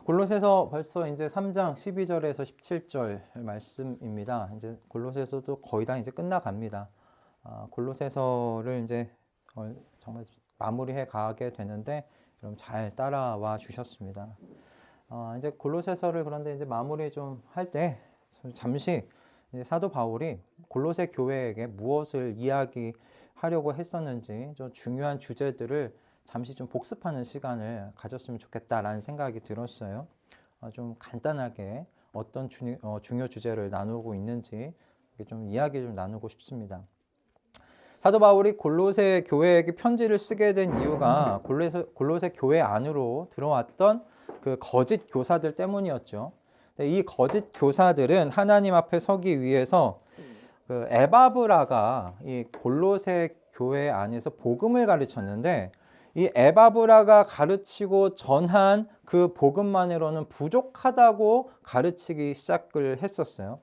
골로새서 벌써 이제 3장 12절에서 17절 말씀입니다. 이제 골로새서도 거의 다 이제 끝나갑니다. 골로새서를 이제 정말 마무리해 가게 되는데 여러분 잘 따라와 주셨습니다. 이제 골로새서를 그런데 이제 마무리 좀 할 때 잠시 이제 사도 바울이 골로새 교회에게 무엇을 이야기하려고 했었는지 좀 중요한 주제들을 잠시 좀 복습하는 시간을 가졌으면 좋겠다라는 생각이 들었어요. 좀 간단하게 어떤 중요 주제를 나누고 있는지 좀 이야기 좀 나누고 싶습니다. 사도 바울이 골로새 교회에게 편지를 쓰게 된 이유가 골로새 교회 안으로 들어왔던 그 거짓 교사들 때문이었죠. 이 거짓 교사들은 하나님 앞에 서기 위해서 그 에바브라가 이 골로새 교회 안에서 복음을 가르쳤는데 이 에바브라가 가르치고 전한 그 복음만으로는 부족하다고 가르치기 시작을 했었어요.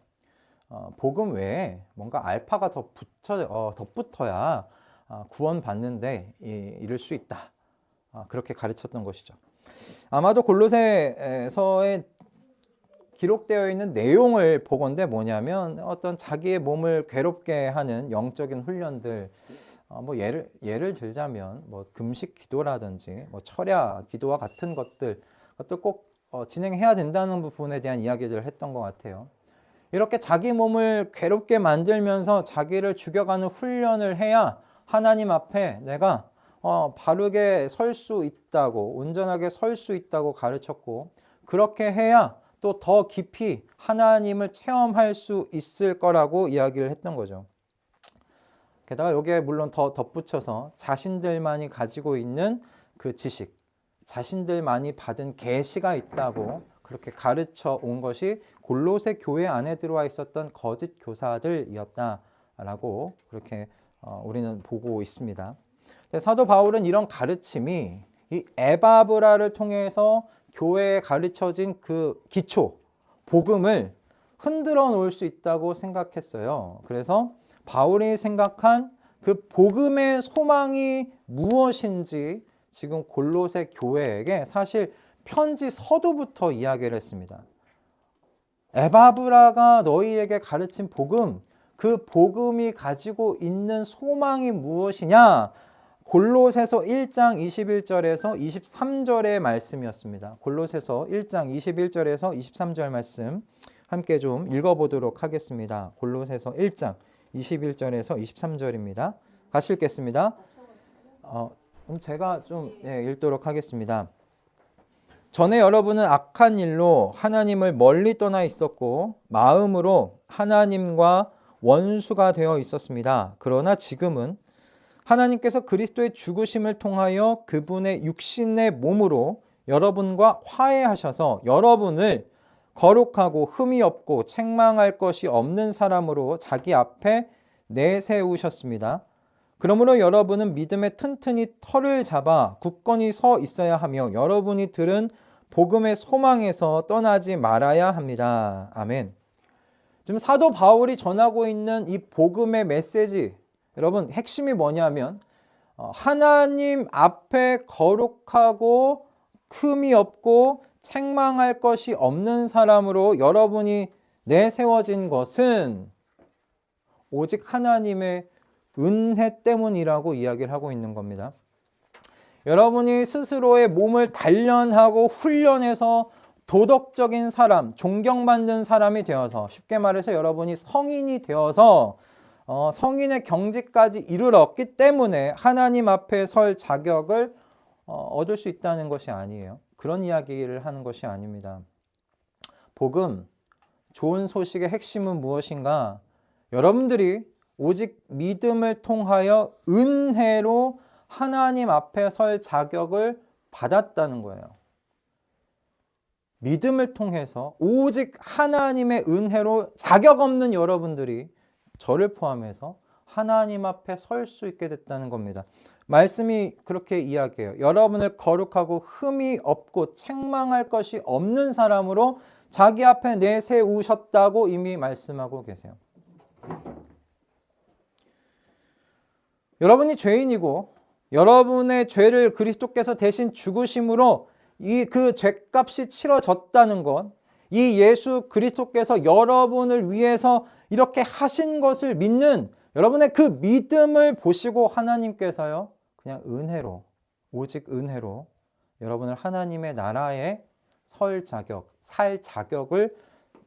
복음 외에 뭔가 알파가 덧붙어야 구원받는데 이를 수 있다. 그렇게 가르쳤던 것이죠. 아마도 골로새서에 기록되어 있는 내용을 보건대 뭐냐면 어떤 자기의 몸을 괴롭게 하는 영적인 훈련들, 뭐 예를 들자면 뭐 금식 기도라든지 뭐 철야 기도와 같은 것들 꼭 진행해야 된다는 부분에 대한 이야기들을 했던 것 같아요. 이렇게 자기 몸을 괴롭게 만들면서 자기를 죽여가는 훈련을 해야 하나님 앞에 내가 바르게 설 수 있다고, 온전하게 설 수 있다고 가르쳤고, 그렇게 해야 또 더 깊이 하나님을 체험할 수 있을 거라고 이야기를 했던 거죠. 게다가 여기에 물론 더 덧붙여서 자신들만이 가지고 있는 그 지식, 자신들만이 받은 계시가 있다고 그렇게 가르쳐 온 것이 골로새 교회 안에 들어와 있었던 거짓 교사들이었다라고 그렇게 우리는 보고 있습니다. 사도 바울은 이런 가르침이 이 에바브라를 통해서 교회에 가르쳐진 그 기초, 복음을 흔들어 놓을 수 있다고 생각했어요. 그래서 바울이 생각한 그 복음의 소망이 무엇인지 지금 골로새 교회에게 사실 편지 서두부터 이야기를 했습니다. 에바브라가 너희에게 가르친 복음, 그 복음이 가지고 있는 소망이 무엇이냐? 골로새서 1장 21절에서 23절의 말씀이었습니다. 골로새서 1장 21절에서 23절 말씀 함께 좀 읽어보도록 하겠습니다. 골로새서 1장 21절에서 23절입니다. 같이 읽겠습니다. 그럼 제가 좀 읽도록 하겠습니다. 전에 여러분은 악한 일로 하나님을 멀리 떠나 있었고 마음으로 하나님과 원수가 되어 있었습니다. 그러나 지금은 하나님께서 그리스도의 죽으심을 통하여 그분의 육신의 몸으로 여러분과 화해하셔서 여러분을 거룩하고 흠이 없고 책망할 것이 없는 사람으로 자기 앞에 내세우셨습니다. 그러므로 여러분은 믿음에 튼튼히 털을 잡아 굳건히 서 있어야 하며 여러분이 들은 복음의 소망에서 떠나지 말아야 합니다. 아멘. 지금 사도 바울이 전하고 있는 이 복음의 메시지, 여러분 핵심이 뭐냐면 하나님 앞에 거룩하고 흠이 없고 책망할 것이 없는 사람으로 여러분이 내세워진 것은 오직 하나님의 은혜 때문이라고 이야기를 하고 있는 겁니다. 여러분이 스스로의 몸을 단련하고 훈련해서 도덕적인 사람, 존경받는 사람이 되어서 쉽게 말해서 여러분이 성인이 되어서 성인의 경지까지 이르렀기 때문에 하나님 앞에 설 자격을 얻을 수 있다는 것이 아니에요. 그런 이야기를 하는 것이 아닙니다. 복음, 좋은 소식의 핵심은 무엇인가? 여러분들이 오직 믿음을 통하여 은혜로 하나님 앞에 설 자격을 받았다는 거예요. 믿음을 통해서 오직 하나님의 은혜로 자격 없는 여러분들이 저를 포함해서 하나님 앞에 설 수 있게 됐다는 겁니다. 말씀이 그렇게 이야기해요. 여러분을 거룩하고 흠이 없고 책망할 것이 없는 사람으로 자기 앞에 내세우셨다고 이미 말씀하고 계세요. 여러분이 죄인이고 여러분의 죄를 그리스도께서 대신 죽으심으로 이 그 죄값이 치러졌다는 것, 이 예수 그리스도께서 여러분을 위해서 이렇게 하신 것을 믿는 여러분의 그 믿음을 보시고 하나님께서요, 그냥 은혜로, 오직 은혜로 여러분을 하나님의 나라에 살 자격을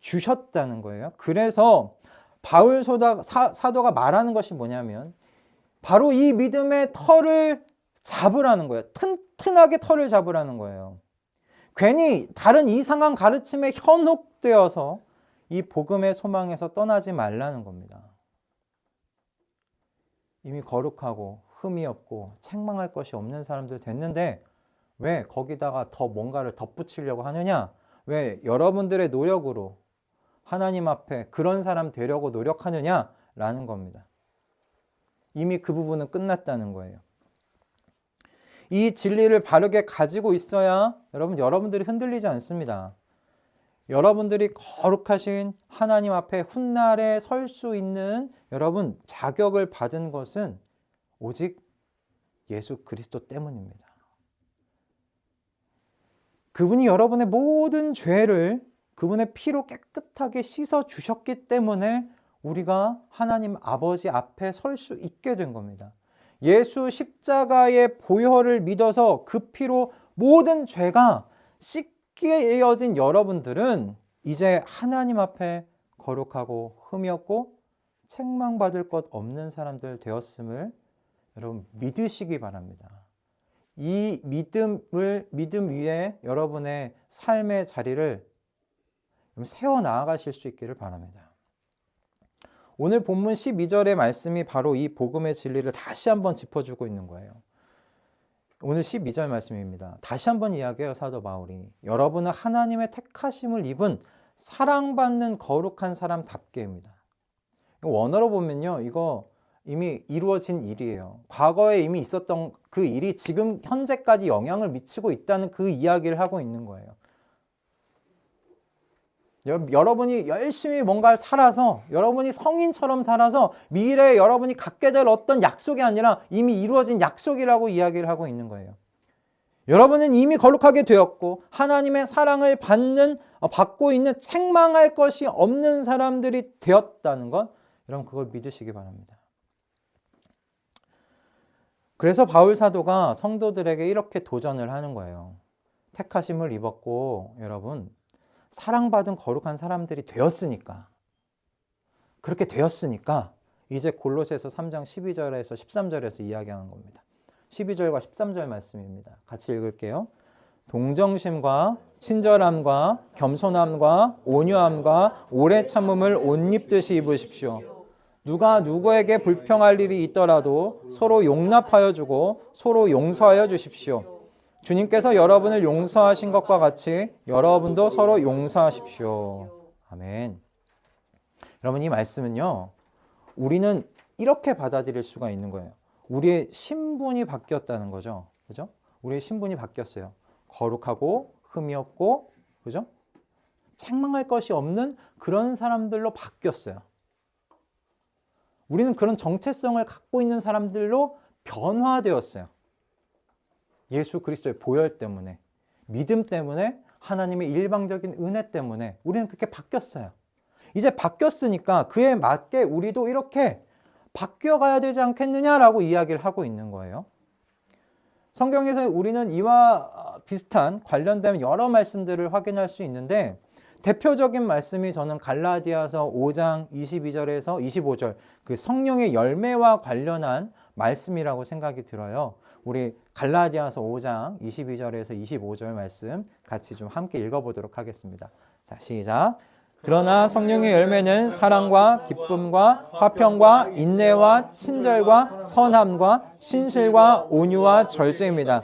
주셨다는 거예요. 그래서 바울 사도가 말하는 것이 뭐냐면 바로 이 믿음의 털을 잡으라는 거예요. 튼튼하게 털을 잡으라는 거예요. 괜히 다른 이상한 가르침에 현혹되어서 이 복음의 소망에서 떠나지 말라는 겁니다. 이미 거룩하고 흠이 없고 책망할 것이 없는 사람들 됐는데 왜 거기다가 더 뭔가를 덧붙이려고 하느냐? 왜 여러분들의 노력으로 하나님 앞에 그런 사람 되려고 노력하느냐라는 겁니다. 이미 그 부분은 끝났다는 거예요. 이 진리를 바르게 가지고 있어야 여러분들이 흔들리지 않습니다. 여러분들이 거룩하신 하나님 앞에 훗날에 설 수 있는 여러분 자격을 받은 것은 오직 예수 그리스도 때문입니다. 그분이 여러분의 모든 죄를 그분의 피로 깨끗하게 씻어 주셨기 때문에 우리가 하나님 아버지 앞에 설 수 있게 된 겁니다. 예수 십자가의 보혈을 믿어서 그 피로 모든 죄가 씻게 되어진 여러분들은 이제 하나님 앞에 거룩하고 흠이 없고 책망받을 것 없는 사람들 되었음을 여러분 믿으시기 바랍니다. 이 믿음 위에 여러분의 삶의 자리를 세워 나아가실 수 있기를 바랍니다. 오늘 본문 12절의 말씀이 바로 이 복음의 진리를 다시 한번 짚어주고 있는 거예요. 오늘 12절 말씀입니다. 다시 한번 이야기해요, 사도 바울이. 여러분은 하나님의 택하심을 입은 사랑받는 거룩한 사람답게입니다. 원어로 보면요, 이거 이미 이루어진 일이에요. 과거에 이미 있었던 그 일이 지금 현재까지 영향을 미치고 있다는 그 이야기를 하고 있는 거예요. 여러분이 열심히 뭔가를 살아서 여러분이 성인처럼 살아서 미래에 여러분이 갖게 될 어떤 약속이 아니라 이미 이루어진 약속이라고 이야기를 하고 있는 거예요. 여러분은 이미 거룩하게 되었고 하나님의 사랑을 받고 있는 책망할 것이 없는 사람들이 되었다는 것, 여러분 그걸 믿으시기 바랍니다. 그래서 바울 사도가 성도들에게 이렇게 도전을 하는 거예요. 택하심을 입었고 여러분 사랑받은 거룩한 사람들이 되었으니까, 그렇게 되었으니까 이제 골로새서 3장 12절에서 13절에서 이야기하는 겁니다. 12절과 13절 말씀입니다. 같이 읽을게요. 동정심과 친절함과 겸손함과 온유함과 오래 참음을 옷 입듯이 입으십시오. 누가 누구에게 불평할 일이 있더라도 서로 용납하여 주고 서로 용서하여 주십시오. 주님께서 여러분을 용서하신 것과 같이 여러분도 서로 용서하십시오. 아멘. 여러분 이 말씀은요, 우리는 이렇게 받아들일 수가 있는 거예요. 우리의 신분이 바뀌었다는 거죠. 그죠? 우리의 신분이 바뀌었어요. 거룩하고 흠이 없고, 그죠? 책망할 것이 없는 그런 사람들로 바뀌었어요. 우리는 그런 정체성을 갖고 있는 사람들로 변화되었어요. 예수 그리스도의 보혈 때문에, 믿음 때문에, 하나님의 일방적인 은혜 때문에 우리는 그렇게 바뀌었어요. 이제 바뀌었으니까 그에 맞게 우리도 이렇게 바뀌어가야 되지 않겠느냐라고 이야기를 하고 있는 거예요. 성경에서 우리는 이와 비슷한 관련된 여러 말씀들을 확인할 수 있는데 대표적인 말씀이 저는 갈라디아서 5장 22절에서 25절 그 성령의 열매와 관련한 말씀이라고 생각이 들어요. 우리 갈라디아서 5장 22절에서 25절 말씀 같이 좀 함께 읽어보도록 하겠습니다. 자, 시작. 그러나 성령의 열매는 사랑과 기쁨과 화평과 인내와 친절과 선함과 신실과 온유와 절제입니다.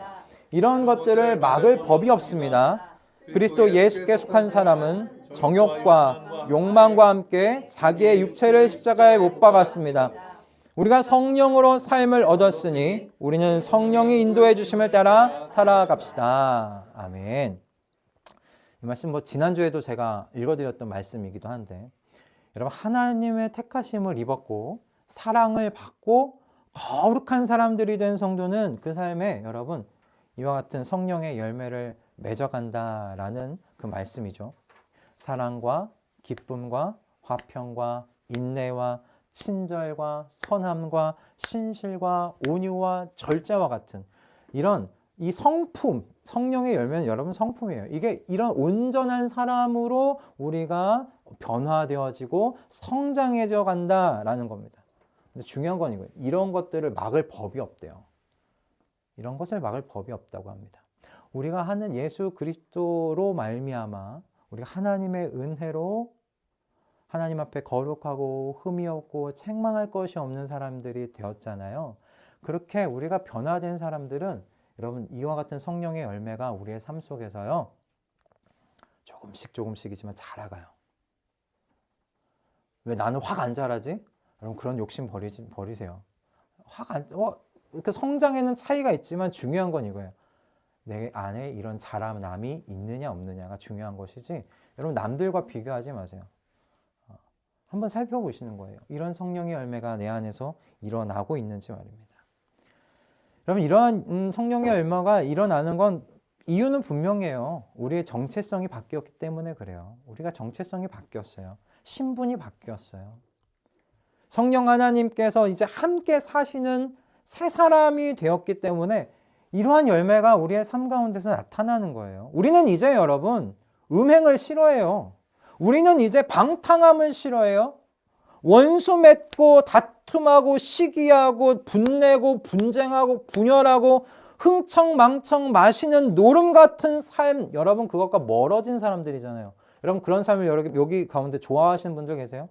이런 것들을 막을 법이 없습니다. 그리스도 예수께 속한 사람은 정욕과 욕망과 함께 자기의 육체를 십자가에 못 박았습니다. 우리가 성령으로 삶을 얻었으니 우리는 성령이 인도해 주심을 따라 살아갑시다. 아멘. 이 말씀 지난주에도 제가 읽어드렸던 말씀이기도 한데 여러분 하나님의 택하심을 입었고 사랑을 받고 거룩한 사람들이 된 성도는 그 삶에 여러분 이와 같은 성령의 열매를 맺어간다라는 그 말씀이죠. 사랑과 기쁨과 화평과 인내와 친절과 선함과 신실과 온유와 절제와 같은 이런 이 성품, 성령의 열매는 여러분 성품이에요. 이게 이런 온전한 사람으로 우리가 변화되어지고 성장해져 간다라는 겁니다. 근데 중요한 건 이거예요. 이런 것들을 막을 법이 없대요. 이런 것을 막을 법이 없다고 합니다. 우리가 하는 예수 그리스도로 말미암아 우리가 하나님의 은혜로 하나님 앞에 거룩하고 흠이 없고 책망할 것이 없는 사람들이 되었잖아요. 그렇게 우리가 변화된 사람들은 여러분 이와 같은 성령의 열매가 우리의 삶 속에서요 조금씩이지만 자라가요. 왜 나는 확 안 자라지? 여러분 그런 욕심 버리세요. 그 성장에는 차이가 있지만 중요한 건 이거예요. 내 안에 이런 자라남이 있느냐 없느냐가 중요한 것이지 여러분 남들과 비교하지 마세요. 한번 살펴보시는 거예요. 이런 성령의 열매가 내 안에서 일어나고 있는지 말입니다. 여러분 이러한 성령의 열매가 일어나는 건 이유는 분명해요. 우리의 정체성이 바뀌었기 때문에 그래요. 우리가 정체성이 바뀌었어요. 신분이 바뀌었어요. 성령 하나님께서 이제 함께 사시는 새 사람이 되었기 때문에 이러한 열매가 우리의 삶 가운데서 나타나는 거예요. 우리는 이제 여러분 음행을 싫어해요. 우리는 이제 방탕함을 싫어해요. 원수 맺고 다툼하고 시기하고 분내고 분쟁하고 분열하고 흥청망청 마시는 노름 같은 삶, 여러분 그것과 멀어진 사람들이잖아요. 여러분 그런 삶을 여기 가운데 좋아하시는 분들 계세요?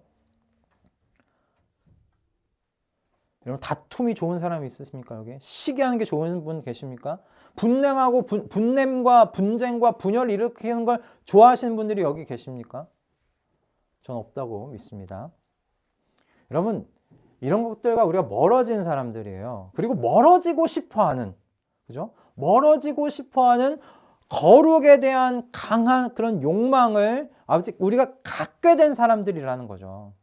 여러분 다툼이 좋은 사람이 있으십니까? 여기 시기하는 게 좋은 분 계십니까? 분냉하고 분냄과 분쟁과 분열을 일으키는 걸 좋아하시는 분들이 여기 계십니까? 전 없다고 믿습니다. 여러분 이런 것들과 우리가 멀어진 사람들이에요. 그리고 멀어지고 싶어하는, 그죠? 멀어지고 싶어하는 거룩에 대한 강한 그런 욕망을 아직 우리가 갖게 된 사람들이라는 거죠.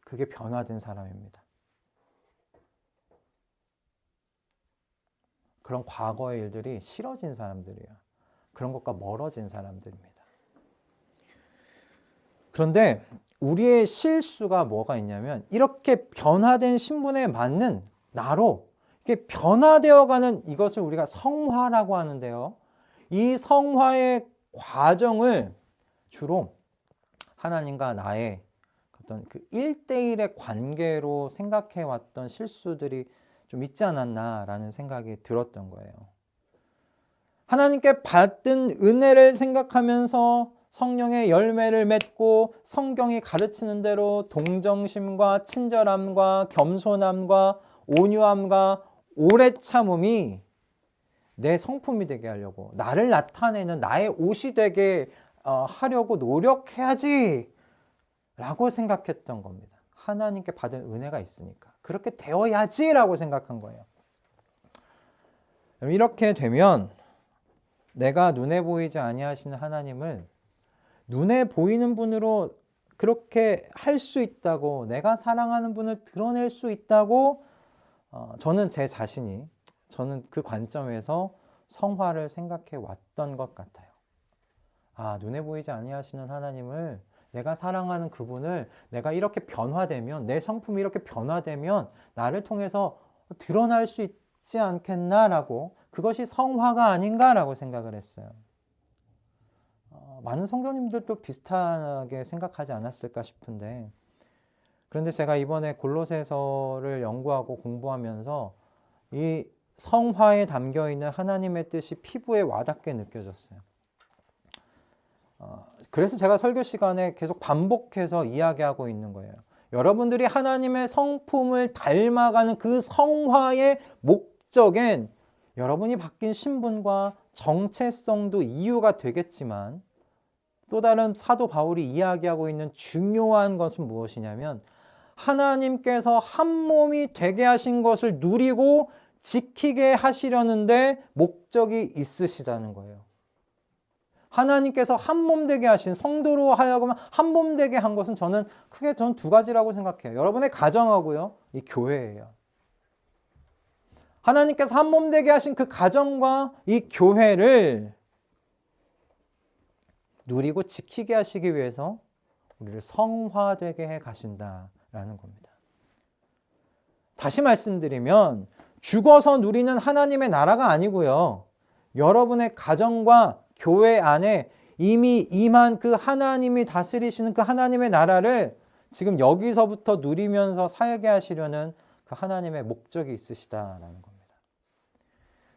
그게 변화된 사람입니다. 그런 과거의 일들이 싫어진 사람들이에요. 그런 것과 멀어진 사람들입니다. 그런데 우리의 실수가 뭐가 있냐면 이렇게 변화된 신분에 맞는 나로 이렇게 변화되어가는 이것을 우리가 성화라고 하는데요. 이 성화의 과정을 주로 하나님과 나의 어떤 그 1대1의 관계로 생각해 왔던 실수들이 좀 있지 않았나라는 생각이 들었던 거예요. 하나님께 받은 은혜를 생각하면서 성령의 열매를 맺고 성경이 가르치는 대로 동정심과 친절함과 겸손함과 온유함과 오래 참음이 내 성품이 되게 하려고 나를 나타내는 나의 옷이 되게 하려고 노력해야지 라고 생각했던 겁니다. 하나님께 받은 은혜가 있으니까 그렇게 되어야지 라고 생각한 거예요. 이렇게 되면 내가 눈에 보이지 아니하시는 하나님을 눈에 보이는 분으로 그렇게 할 수 있다고, 내가 사랑하는 분을 드러낼 수 있다고 저는 제 자신이 저는 그 관점에서 성화를 생각해 왔던 것 같아요. 아, 눈에 보이지 아니하시는 하나님을, 내가 사랑하는 그분을 내가 이렇게 변화되면, 내 성품이 이렇게 변화되면 나를 통해서 드러날 수 있지 않겠나라고, 그것이 성화가 아닌가라고 생각을 했어요. 많은 성도님들도 비슷하게 생각하지 않았을까 싶은데, 그런데 제가 이번에 골로새서를 연구하고 공부하면서 이 성화에 담겨있는 하나님의 뜻이 피부에 와닿게 느껴졌어요. 그래서 제가 설교 시간에 계속 반복해서 이야기하고 있는 거예요. 여러분들이 하나님의 성품을 닮아가는 그 성화의 목적엔 여러분이 바뀐 신분과 정체성도 이유가 되겠지만, 또 다른 사도 바울이 이야기하고 있는 중요한 것은 무엇이냐면 하나님께서 한 몸이 되게 하신 것을 누리고 지키게 하시려는데 목적이 있으시다는 거예요. 하나님께서 한 몸 되게 하신, 성도로 하여금 한 몸 되게 한 것은 저는 크게 두 가지라고 생각해요. 여러분의 가정하고요, 이 교회예요. 하나님께서 한 몸 되게 하신 그 가정과 이 교회를 누리고 지키게 하시기 위해서 우리를 성화되게 해 가신다라는 겁니다. 다시 말씀드리면 죽어서 누리는 하나님의 나라가 아니고요. 여러분의 가정과 교회 안에 이미 임한 그 하나님이 다스리시는 그 하나님의 나라를 지금 여기서부터 누리면서 살게 하시려는 그 하나님의 목적이 있으시다라는 겁니다.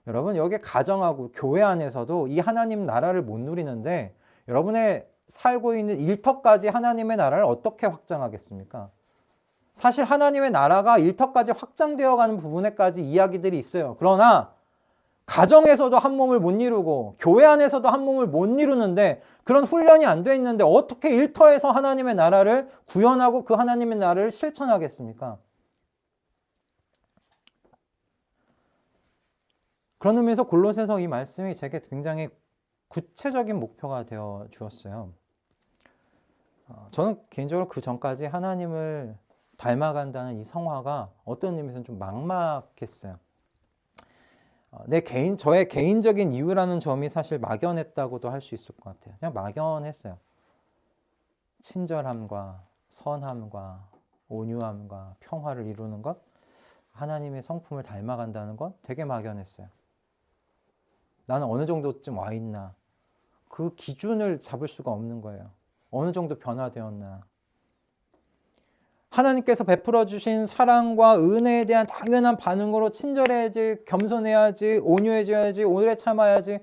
여러분, 여기 가정하고 교회 안에서도 이 하나님 나라를 못 누리는데 여러분의 살고 있는 일터까지 하나님의 나라를 어떻게 확장하겠습니까? 사실 하나님의 나라가 일터까지 확장되어 가는 부분에까지 이야기들이 있어요. 그러나 가정에서도 한 몸을 못 이루고 교회 안에서도 한 몸을 못 이루는데 그런 훈련이 안 돼 있는데 어떻게 일터에서 하나님의 나라를 구현하고 그 하나님의 나라를 실천하겠습니까? 그런 의미에서 골로새서 이 말씀이 제게 굉장히 구체적인 목표가 되어 주었어요. 저는 개인적으로 그 전까지 하나님을 닮아간다는 이 성화가 어떤 의미에서는 좀 막막했어요. 저의 개인적인 이유라는 점이 사실 막연했다고도 할 수 있을 것 같아요. 그냥 막연했어요. 친절함과 선함과 온유함과 평화를 이루는 것, 하나님의 성품을 닮아간다는 것 되게 막연했어요. 나는 어느 정도쯤 와 있나? 그 기준을 잡을 수가 없는 거예요. 어느 정도 변화되었나? 하나님께서 베풀어 주신 사랑과 은혜에 대한 당연한 반응으로 친절해야지, 겸손해야지, 온유해져야지, 오래 참아야지.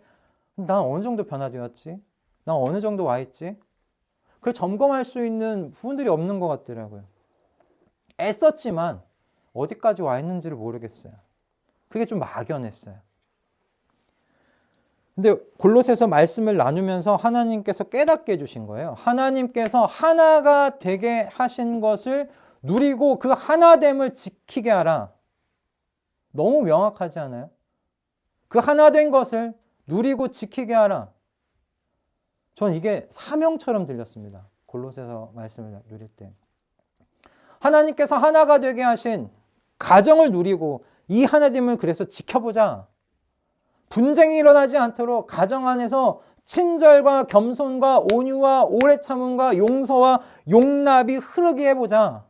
난 어느 정도 변화되었지? 난 어느 정도 와 있지? 그걸 점검할 수 있는 부분들이 없는 것 같더라고요. 애썼지만 어디까지 와 있는지를 모르겠어요. 그게 좀 막연했어요. 근데 골로새서 말씀을 나누면서 하나님께서 깨닫게 해주신 거예요. 하나님께서 하나가 되게 하신 것을 누리고 그 하나됨을 지키게 하라. 너무 명확하지 않아요? 그 하나된 것을 누리고 지키게 하라. 전 이게 사명처럼 들렸습니다. 골로새서 말씀을 누릴 때. 하나님께서 하나가 되게 하신 가정을 누리고 이 하나됨을 그래서 지켜보자. 분쟁이 일어나지 않도록 가정 안에서 친절과 겸손과 온유와 오래 참음과 용서와 용납이 흐르게 해보자.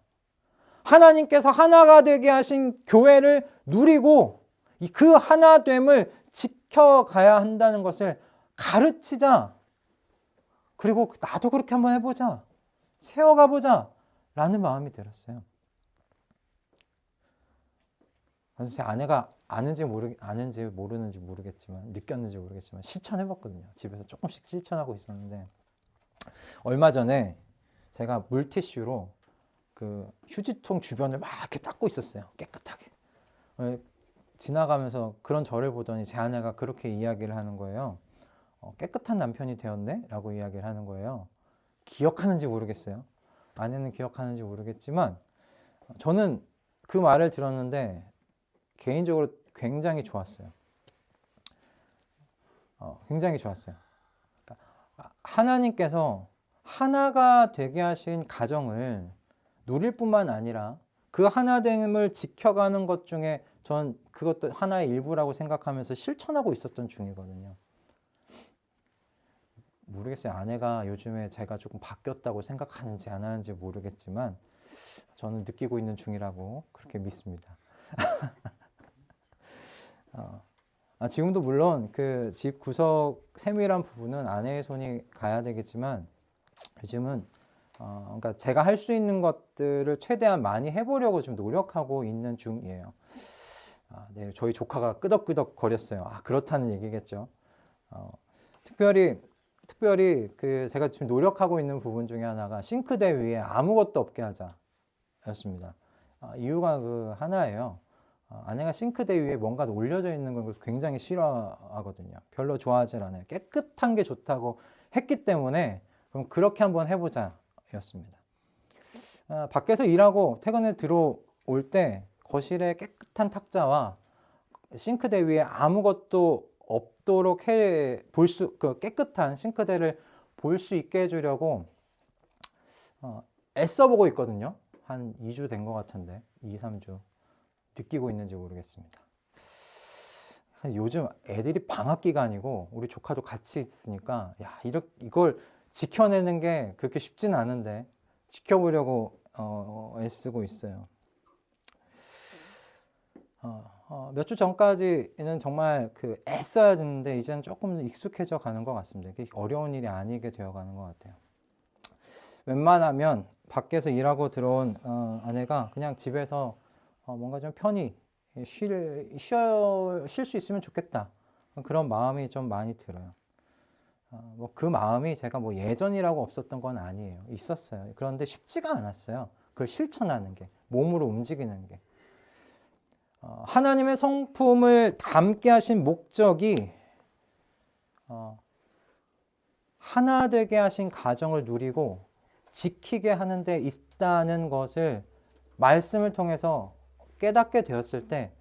하나님께서 하나가 되게 하신 교회를 누리고 그 하나됨을 지켜가야 한다는 것을 가르치자. 그리고 나도 그렇게 한번 해보자. 세워가보자. 라는 마음이 들었어요. 그래서 제 아내가 아는지 모르는지 모르겠지만 느꼈는지 모르겠지만 실천해봤거든요. 집에서 조금씩 실천하고 있었는데 얼마 전에 제가 물티슈로 그 휴지통 주변을 막 이렇게 닦고 있었어요. 깨끗하게. 지나가면서 그런 저를 보더니 제 아내가 그렇게 이야기를 하는 거예요. 깨끗한 남편이 되었네? 라고 이야기를 하는 거예요. 기억하는지 모르겠어요. 아내는 기억하는지 모르겠지만 저는 그 말을 들었는데 개인적으로 굉장히 좋았어요. 굉장히 좋았어요. 그러니까 하나님께서 하나가 되게 하신 가정을 누릴 뿐만 아니라 그 하나됨을 지켜가는 것 중에 전 그것도 하나의 일부라고 생각하면서 실천하고 있었던 중이거든요. 모르겠어요. 아내가 요즘에 제가 조금 바뀌었다고 생각하는지 안 하는지 모르겠지만 저는 느끼고 있는 중이라고 그렇게 믿습니다. 지금도 물론 그 집 구석 세밀한 부분은 아내의 손이 가야 되겠지만 요즘은 그러니까 제가 할 수 있는 것들을 최대한 많이 해보려고 좀 노력하고 있는 중이에요. 네, 저희 조카가 끄덕끄덕 거렸어요. 그렇다는 얘기겠죠. 특별히 그 제가 지금 노력하고 있는 부분 중에 하나가 싱크대 위에 아무것도 없게 하자였습니다. 이유가 그 하나예요. 아내가 싱크대 위에 뭔가 올려져 있는 걸 굉장히 싫어하거든요. 별로 좋아하지 않아요. 깨끗한 게 좋다고 했기 때문에 그럼 그렇게 한번 해보자 였습니다. 밖에서 일하고 퇴근에 들어올 때 거실에 깨끗한 탁자와 싱크대 위에 아무것도 없도록 그 깨끗한 싱크대를 볼 수 있게 해주려고 애써보고 있거든요. 한 2주 된 것 같은데 2, 3주 느끼고 있는지 모르겠습니다. 요즘 애들이 방학 기간이고 우리 조카도 같이 있으니까 야, 이걸 지켜내는 게 그렇게 쉽진 않은데 지켜보려고 애쓰고 있어요. 몇 주 전까지는 정말 그 애써야 되는데 이제는 조금 익숙해져 가는 것 같습니다. 이게 어려운 일이 아니게 되어 가는 것 같아요. 웬만하면 밖에서 일하고 들어온 아내가 그냥 집에서 뭔가 좀 편히 쉴 수 있으면 좋겠다. 그런 마음이 좀 많이 들어요. 뭐 그 마음이 제가 뭐 예전이라고 없었던 건 아니에요. 있었어요. 그런데 쉽지가 않았어요. 그걸 실천하는 게, 몸으로 움직이는 게. 하나님의 성품을 담게 하신 목적이 하나 되게 하신 가정을 누리고 지키게 하는 데 있다는 것을 말씀을 통해서 깨닫게 되었을 때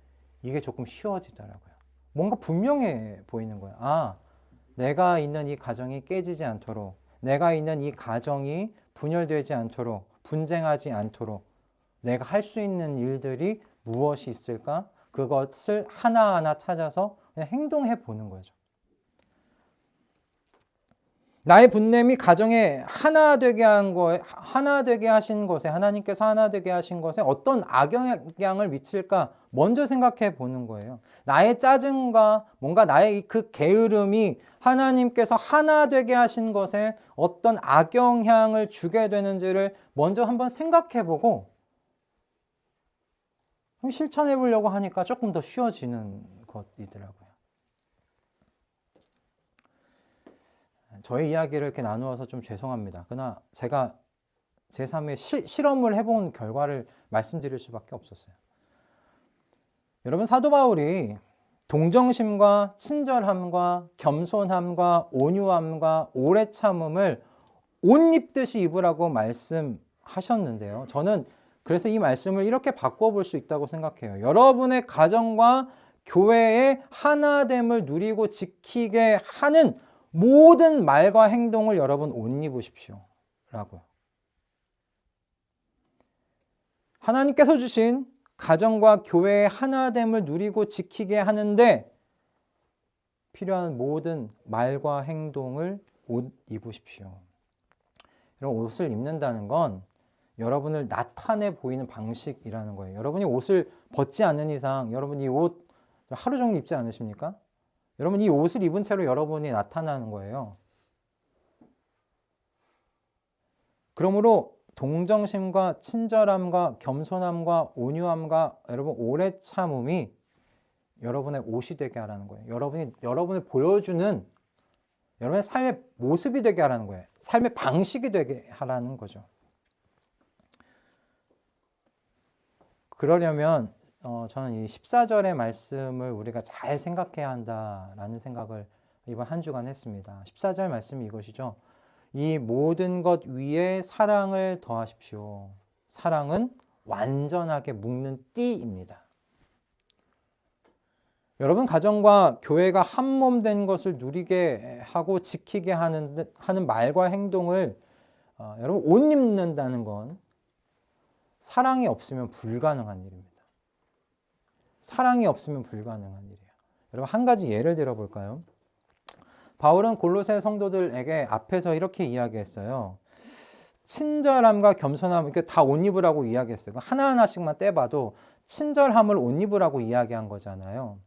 이게 조금 쉬워지더라고요. 뭔가 분명해 보이는 거예요. 아, 내가 있는 이 가정이 깨지지 않도록, 내가 있는 이 가정이 분열되지 않도록, 분쟁하지 않도록 내가 할 수 있는 일들이 무엇이 있을까? 그것을 하나하나 찾아서 그냥 행동해 보는 거죠. 나의 분냄이 가정에 하나 되게 하나 되게 하신 것에, 하나님께서 하나 되게 하신 것에 어떤 악영향을 미칠까 먼저 생각해 보는 거예요. 나의 짜증과 뭔가 나의 그 게으름이 하나님께서 하나 되게 하신 것에 어떤 악영향을 주게 되는지를 먼저 한번 생각해 보고 실천해 보려고 하니까 조금 더 쉬워지는 것이더라고요. 저의 이야기를 이렇게 나누어서 좀 죄송합니다. 그러나 제가 제 삶에 실험을 해본 결과를 말씀드릴 수밖에 없었어요. 여러분, 사도 바울이 동정심과 친절함과 겸손함과 온유함과 오래 참음을 옷 입듯이 입으라고 말씀하셨는데요. 저는 그래서 이 말씀을 이렇게 바꿔볼 수 있다고 생각해요. 여러분의 가정과 교회의 하나됨을 누리고 지키게 하는 모든 말과 행동을 여러분 옷 입으십시오 라고요. 하나님께서 주신 가정과 교회의 하나됨을 누리고 지키게 하는데 필요한 모든 말과 행동을 옷 입으십시오. 이런 옷을 입는다는 건 여러분을 나타내 보이는 방식이라는 거예요. 여러분이 옷을 벗지 않는 이상 여러분 이 옷 하루 종일 입지 않으십니까? 여러분 이 옷을 입은 채로 여러분이 나타나는 거예요. 그러므로 동정심과 친절함과 겸손함과 온유함과 여러분 오래 참음이 여러분의 옷이 되게 하라는 거예요. 여러분을 보여주는 여러분의 삶의 모습이 되게 하라는 거예요. 삶의 방식이 되게 하라는 거죠. 그러려면 저는 이 14절의 말씀을 우리가 잘 생각해야 한다라는 생각을 이번 한 주간 했습니다. 14절 말씀이 이것이죠. 이 모든 것 위에 사랑을 더하십시오. 사랑은 완전하게 묶는 띠입니다. 여러분 가정과 교회가 한 몸 된 것을 누리게 하고 지키게 하는 말과 행동을 여러분 옷 입는다는 건 사랑이 없으면 불가능한 일입니다. 사랑이 없으면 불가능한 일이에요. 여러분 한 가지 예를 들어 볼까요? 바울은 골로새 성도들에게 앞에서 이렇게 이야기했어요. 친절함과 겸손함, 이렇게 다 옷 입으라고 이야기했어요. 하나하나씩만 떼봐도 친절함을 옷 입으라고 이야기한 거잖아요.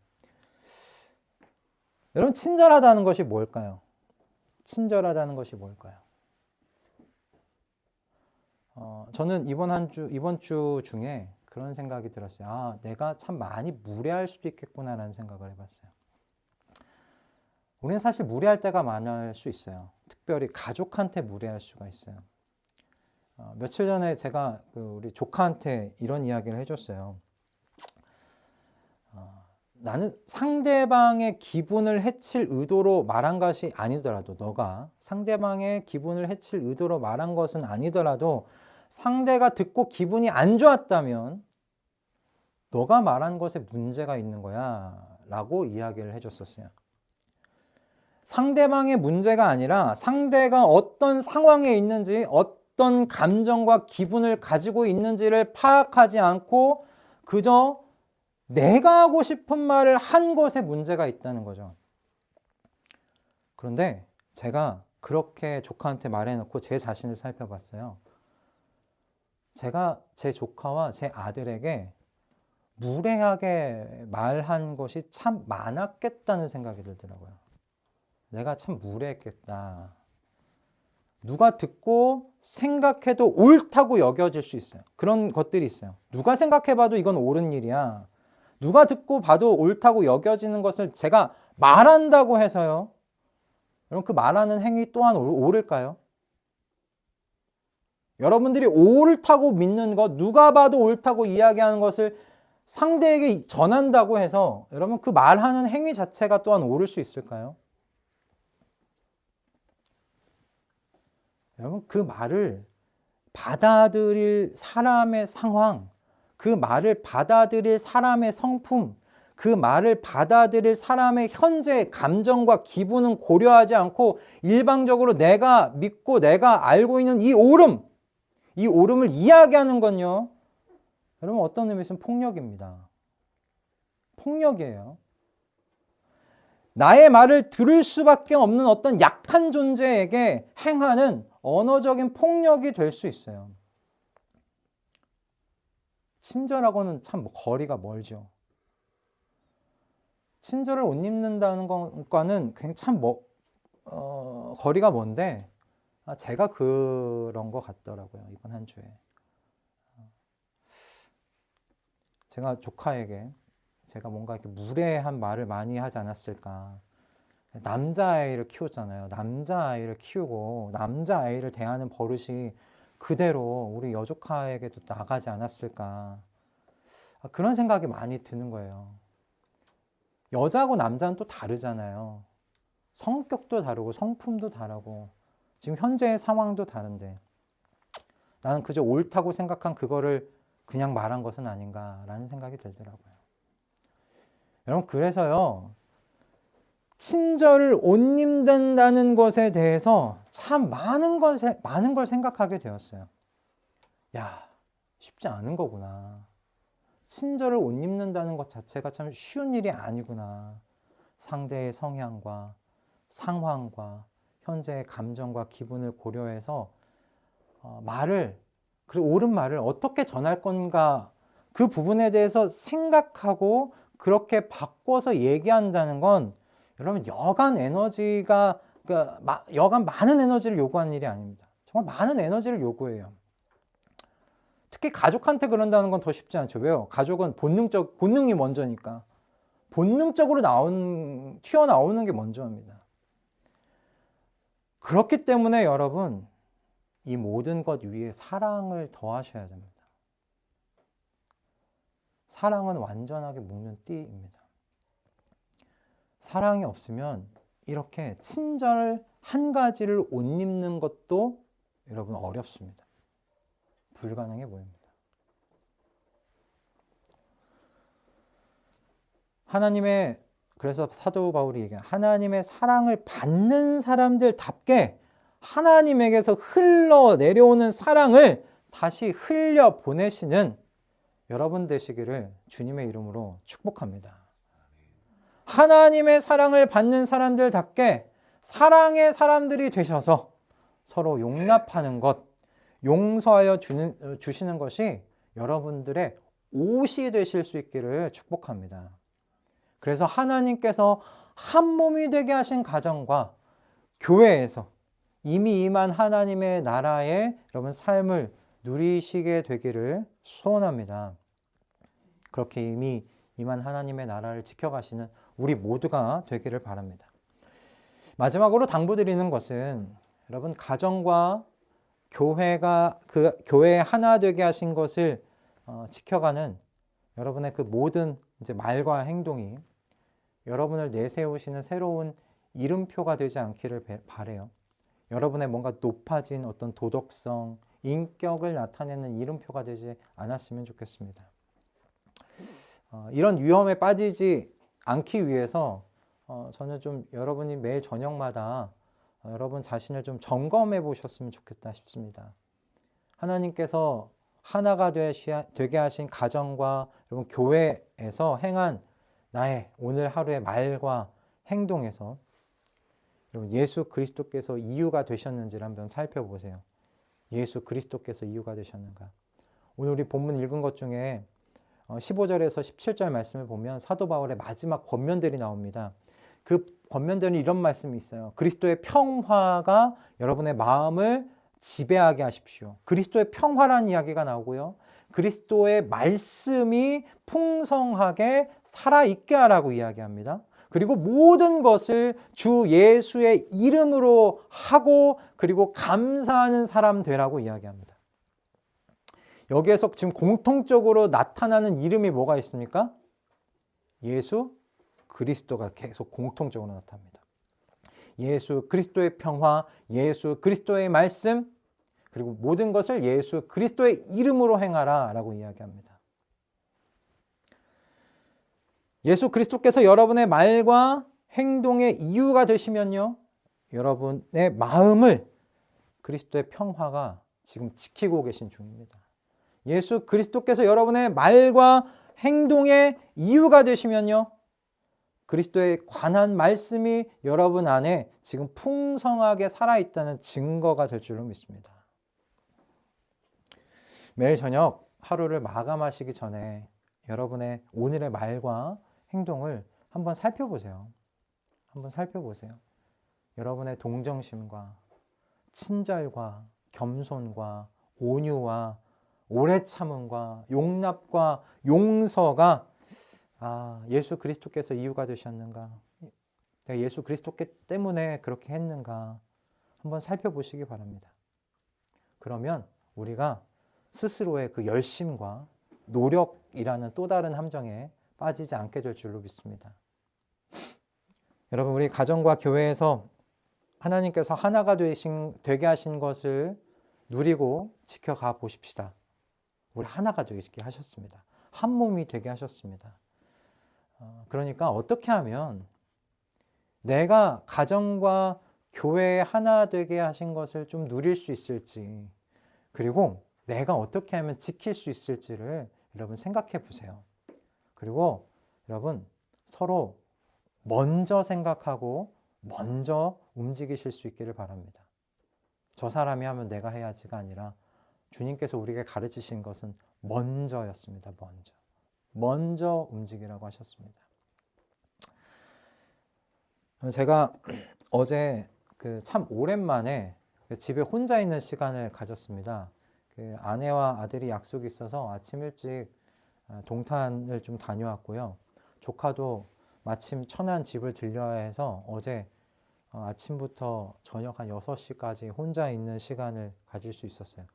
여러분 친절하다는 것이 뭘까요? 친절하다는 것이 뭘까요? 저는 이번 주 중에 그런 생각이 들었어요. 아, 내가 참 많이 무례할 수도 있겠구나라는 생각을 해봤어요. 우리는 사실 무례할 때가 많을 수 있어요. 특별히 가족한테 무례할 수가 있어요. 며칠 전에 제가 우리 조카한테 이런 이야기를 해줬어요. 나는 상대방의 기분을 해칠 의도로 말한 것이 아니더라도 너가 상대방의 기분을 해칠 의도로 말한 것은 아니더라도 상대가 듣고 기분이 안 좋았다면 너가 말한 것에 문제가 있는 거야 라고 이야기를 해줬었어요. 상대방의 문제가 아니라 상대가 어떤 상황에 있는지 어떤 감정과 기분을 가지고 있는지를 파악하지 않고 그저 내가 하고 싶은 말을 한 것에 문제가 있다는 거죠. 그런데 제가 그렇게 조카한테 말해놓고 제 자신을 살펴봤어요. 제가 제 조카와 제 아들에게 무례하게 말한 것이 참 많았겠다는 생각이 들더라고요. 내가 참 무례했겠다. 누가 듣고 생각해도 옳다고 여겨질 수 있어요. 그런 것들이 있어요. 누가 생각해봐도 이건 옳은 일이야. 누가 듣고 봐도 옳다고 여겨지는 것을 제가 말한다고 해서요. 여러분, 그 말하는 행위 또한 옳을까요? 여러분들이 옳다고 믿는 것, 누가 봐도 옳다고 이야기하는 것을 상대에게 전한다고 해서 여러분 그 말하는 행위 자체가 또한 옳을 수 있을까요? 여러분, 그 말을 받아들일 사람의 상황, 그 말을 받아들일 사람의 성품, 그 말을 받아들일 사람의 현재 감정과 기분은 고려하지 않고 일방적으로 내가 믿고 내가 알고 있는 이 옳음을 이야기하는 건요, 여러분 어떤 의미에서는 폭력입니다. 폭력이에요. 나의 말을 들을 수밖에 없는 어떤 약한 존재에게 행하는 언어적인 폭력이 될 수 있어요. 친절하고는 참 거리가 멀죠. 친절을 못 입는다는 것과는 참 거리가 먼데, 제가 그런 것 같더라고요. 이번 한 주에. 제가 조카에게 제가 뭔가 이렇게 무례한 말을 많이 하지 않았을까. 남자아이를 키웠잖아요. 남자아이를 키우고 남자아이를 대하는 버릇이 그대로 우리 여조카에게도 나가지 않았을까. 그런 생각이 많이 드는 거예요. 여자하고 남자는 또 다르잖아요. 성격도 다르고 성품도 다르고 지금 현재의 상황도 다른데 나는 그저 옳다고 생각한 그거를 그냥 말한 것은 아닌가라는 생각이 들더라고요. 여러분, 그래서요, 친절을 못 입는다는 것에 대해서 참 많은 걸 생각하게 되었어요. 야, 쉽지 않은 거구나. 친절을 못 입는다는 것 자체가 참 쉬운 일이 아니구나. 상대의 성향과 상황과 현재의 감정과 기분을 고려해서 그리고 옳은 말을 어떻게 전할 건가, 그 부분에 대해서 생각하고 그렇게 바꿔서 얘기한다는 건 여러분 여간 많은 에너지를 요구하는 일이 아닙니다. 정말 많은 에너지를 요구해요. 특히 가족한테 그런다는 건 더 쉽지 않죠. 왜요? 가족은 본능이 먼저니까. 본능적으로 튀어나오는 게 먼저입니다. 그렇기 때문에 여러분, 이 모든 것 위에 사랑을 더하셔야 됩니다. 사랑은 완전하게 묶는 띠입니다. 사랑이 없으면 이렇게 친절 한 가지를 옷 입는 것도 여러분 어렵습니다. 불가능해 보입니다. 그래서 사도 바울이 얘기해요. 하나님의 사랑을 받는 사람들답게 하나님에게서 흘러내려오는 사랑을 다시 흘려 보내시는 여러분 되시기를 주님의 이름으로 축복합니다. 하나님의 사랑을 받는 사람들답게 사랑의 사람들이 되셔서 서로 용납하는 것, 용서하여 주시는 것이 여러분들의 옷이 되실 수 있기를 축복합니다. 그래서 하나님께서 한 몸이 되게 하신 가정과 교회에서 이미 임한 하나님의 나라의 여러분 삶을 누리시게 되기를 소원합니다. 그렇게 이미 임한 하나님의 나라를 지켜가시는 우리 모두가 되기를 바랍니다. 마지막으로 당부드리는 것은 여러분 가정과 교회가 그 교회에 하나 되게 하신 것을 지켜가는 여러분의 그 모든 이제 말과 행동이 여러분을 내세우시는 새로운 이름표가 되지 않기를 바라요. 여러분의 뭔가 높아진 어떤 도덕성, 인격을 나타내는 이름표가 되지 않았으면 좋겠습니다. 이런 위험에 빠지지 않기 위해서 저는 좀 여러분이 매일 저녁마다 여러분 자신을 좀 점검해 보셨으면 좋겠다 싶습니다. 하나님께서 하나가 되게 하신 가정과 여러분 교회에서 행한 나의 오늘 하루의 말과 행동에서 여러분 예수 그리스도께서 이유가 되셨는지를 한번 살펴보세요. 예수 그리스도께서 이유가 되셨는가? 오늘 우리 본문 읽은 것 중에 15절에서 17절 말씀을 보면 사도 바울의 마지막 권면들이 나옵니다. 그 권면들은 이런 말씀이 있어요. 그리스도의 평화가 여러분의 마음을 지배하게 하십시오. 그리스도의 평화라는 이야기가 나오고요. 그리스도의 말씀이 풍성하게 살아있게 하라고 이야기합니다. 그리고 모든 것을 주 예수의 이름으로 하고 그리고 감사하는 사람 되라고 이야기합니다. 여기에서 지금 공통적으로 나타나는 이름이 뭐가 있습니까? 예수 그리스도가 계속 공통적으로 나타납니다. 예수 그리스도의 평화, 예수 그리스도의 말씀, 그리고 모든 것을 예수 그리스도의 이름으로 행하라 라고 이야기합니다. 예수 그리스도께서 여러분의 말과 행동의 이유가 되시면요, 여러분의 마음을 그리스도의 평화가 지금 지키고 계신 중입니다. 예수 그리스도께서 여러분의 말과 행동의 이유가 되시면요, 그리스도에 관한 말씀이 여러분 안에 지금 풍성하게 살아있다는 증거가 될 줄로 믿습니다. 매일 저녁 하루를 마감하시기 전에 여러분의 오늘의 말과 행동을 한번 살펴보세요. 한번 살펴보세요. 여러분의 동정심과 친절과 겸손과 온유와 오래 참음과 용납과 용서가 예수 그리스도께서 이유가 되셨는가? 내가 예수 그리스도 때문에 그렇게 했는가? 한번 살펴보시기 바랍니다. 그러면 우리가 스스로의 그 열심과 노력이라는 또 다른 함정에 빠지지 않게 될 줄로 믿습니다. 여러분, 우리 가정과 교회에서 하나님께서 하나가 되게 하신 것을 누리고 지켜가 보십시다. 우리 하나가 되게 하셨습니다. 한 몸이 되게 하셨습니다. 그러니까 어떻게 하면 내가 가정과 교회에 하나 되게 하신 것을 좀 누릴 수 있을지, 그리고 내가 어떻게 하면 지킬 수 있을지를 여러분 생각해 보세요. 그리고 여러분 서로 먼저 생각하고 먼저 움직이실 수 있기를 바랍니다. 저 사람이 하면 내가 해야지가 아니라 주님께서 우리에게 가르치신 것은 먼저였습니다. 먼저 움직이라고 하셨습니다. 제가 어제 참 오랜만에 집에 혼자 있는 시간을 가졌습니다. 아내와 아들이 약속이 있어서 아침 일찍 동탄을 좀 다녀왔고요. 조카도 마침 천안 집을 들려야 해서 어제 아침부터 저녁 한 6시까지 혼자 있는 시간을 가질 수 있었어요.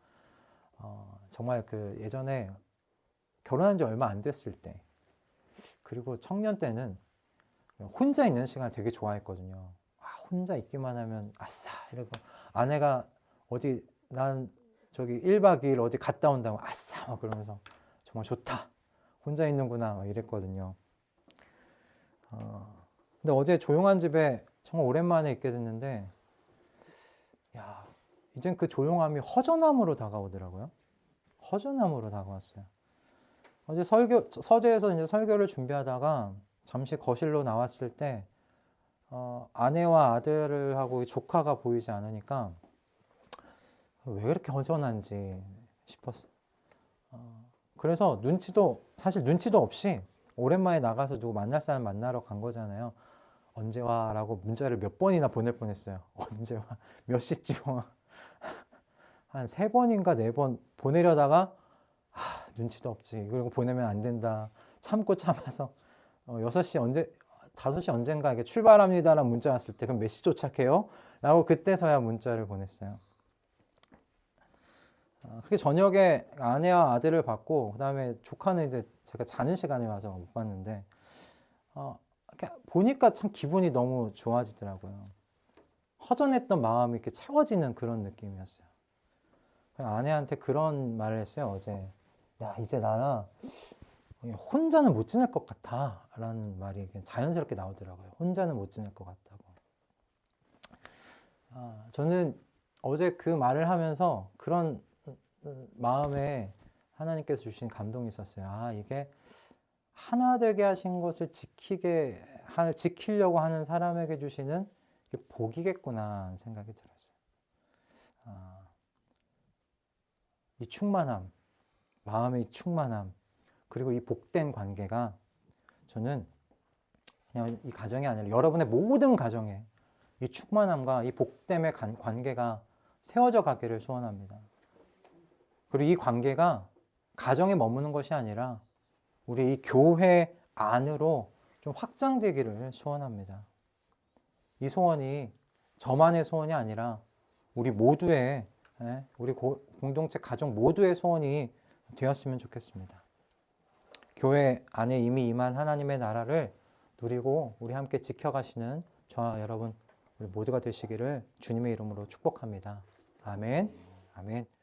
정말 예전에 결혼한 지 얼마 안 됐을 때, 그리고 청년 때는 혼자 있는 시간을 되게 좋아했거든요. 혼자 있기만 하면 아싸 이러고, 아내가 난 저기 1박 2일 어디 갔다 온다고 아싸 막 그러면서 정말 좋다, 혼자 있는구나 막 이랬거든요. 근데 어제 조용한 집에 정말 오랜만에 있게 됐는데, 이젠 그 조용함이 허전함으로 다가오더라고요. 허전함으로 다가왔어요. 어제 서재에서 이제 설교를 준비하다가 잠시 거실로 나왔을 때 아내와 아들을 하고 조카가 보이지 않으니까 왜 그렇게 허전한지 싶었어요. 그래서 사실 눈치도 없이 오랜만에 나가서 누구 만날 사람 만나러 간 거잖아요. 언제 와? 라고 문자를 몇 번이나 보낼 뻔했어요. 언제 와? 몇 시쯤 와? 한 3번인가 4번 보내려다가 눈치도 없지, 이거 보내면 안 된다 참아서 5시 언젠가 이게 출발합니다라는 문자 왔을 때 그럼 몇 시 도착해요? 라고 그때서야 문자를 보냈어요. 그렇게 저녁에 아내와 아들을 봤고, 그 다음에 조카는 이제 제가 자는 시간에 와서 못 봤는데 보니까 참 기분이 너무 좋아지더라고요. 허전했던 마음이 이렇게 채워지는 그런 느낌이었어요. 아내한테 그런 말을 했어요, 어제. 야, 이제 나는 혼자는 못 지낼 것 같아 라는 말이 자연스럽게 나오더라고요. 혼자는 못 지낼 것 같다고. 저는 어제 그 말을 하면서 그런 마음에 하나님께서 주신 감동이 있었어요. 아, 이게 하나 되게 하신 것을 지키려고 하는 사람에게 주시는 복이겠구나 하는 생각이 들었어요. 이 충만함, 마음의 충만함, 그리고 이 복된 관계가 저는 그냥 이 가정이 아니라 여러분의 모든 가정에 이 충만함과 이 복됨의 관계가 세워져 가기를 소원합니다. 그리고 이 관계가 가정에 머무는 것이 아니라 우리 이 교회 안으로 좀 확장되기를 소원합니다. 이 소원이 저만의 소원이 아니라 우리 모두의, 우리 공동체 가정 모두의 소원이 되었으면 좋겠습니다. 교회 안에 이미 임한 하나님의 나라를 누리고 우리 함께 지켜가시는 저와 여러분 우리 모두가 되시기를 주님의 이름으로 축복합니다. 아멘. 아멘.